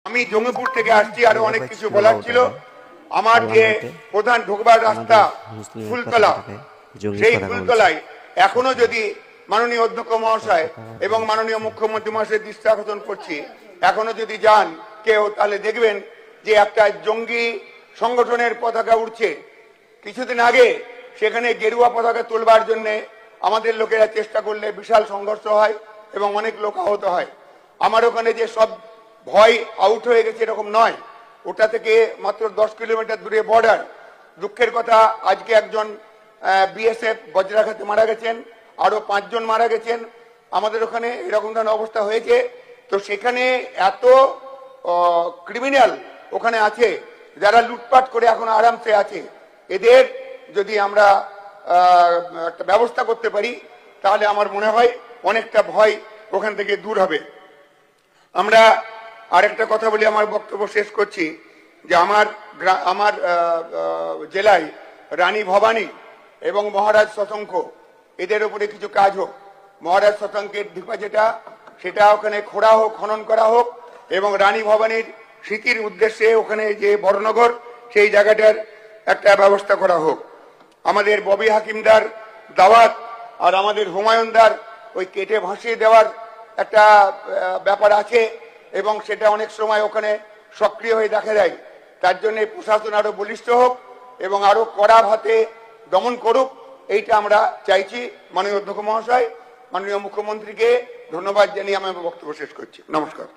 আমি জঙ্গিপুর থেকে আসছি, আরো অনেক কিছু বলার ছিল। আমার যে প্রধান ঢোকবার রাস্তা ফুলতলা, সেই ফুলতলায় এখনো যদি মাননীয় অধ্যক্ষ মহাশয় এবং মাননীয় মুখ্যমন্ত্রী মহাশয়ের দৃষ্টি আকর্ষণ করছি, এখনো যদি যান কেউ তাহলে দেখবেন যে একটা জঙ্গি সংগঠনের পতাকা উঠছে। কিছুদিন আগে সেখানে গেরুয়া পতাকা তুলবার জন্য আমাদের লোকেরা চেষ্টা করলে বিশাল সংঘর্ষ হয় এবং অনেক লোক আহত হয়। আমার ওখানে যে সব ভয় আউট হয়ে গেছে এরকম নয়, ওটা থেকে মাত্র 10 কিলোমিটার দূরে বর্ডার। দুঃখের কথা, আজকে একজন বিএসএফ বজ্রাঘাতে মারা গেছেন, আরো 5 জন মারা গেছেন। আমাদের ওখানে এরকম ধরনের অবস্থা হয়েছে। তো সেখানে এত ক্রিমিনাল ওখানে আছে যারা লুটপাট করে এখন আরামসে আছে। এদের যদি আমরা একটা ব্যবস্থা করতে পারি তাহলে আমার মনে হয় অনেকটা ভয় ওখান থেকে দূর হবে। আমরা আরেকটা কথা বলি, আমার বক্তব্য শেষ করছি, যে আমার জেলায় রানী ভবানী এবং মহারাজ শশাঙ্ক এদের উপরে কিছু কাজ হোক। মহারাজ শশাঙ্কের ঢিপা যেটা, সেটা ওখানে খোঁড়া হোক, খনন করা হোক, এবং রানী ভবানীর স্মৃতির উদ্দেশ্যে ওখানে যে বড়নগর সেই জায়গাটার একটা ব্যবস্থা করা হোক। আমাদের ববি হাকিমদার দাওয়াত আর আমাদের হুমায়ুনদার ওই কেটে ভাসিয়ে দেওয়ার একটা ব্যাপার আছে এবং সেটা অনেক সময় ওখানে সক্রিয় হয়ে দেখা যায়। তার জন্য প্রশাসন আরো বলিষ্ঠ হোক এবং আরো কড়া হাতে দমন করুক, এইটা আমরা চাইছি। মাননীয় অধ্যক্ষ মহাশয়, মাননীয় মুখ্যমন্ত্রীকে ধন্যবাদ জানিয়ে আমি আমার বক্তব্য শেষ করছি। নমস্কার।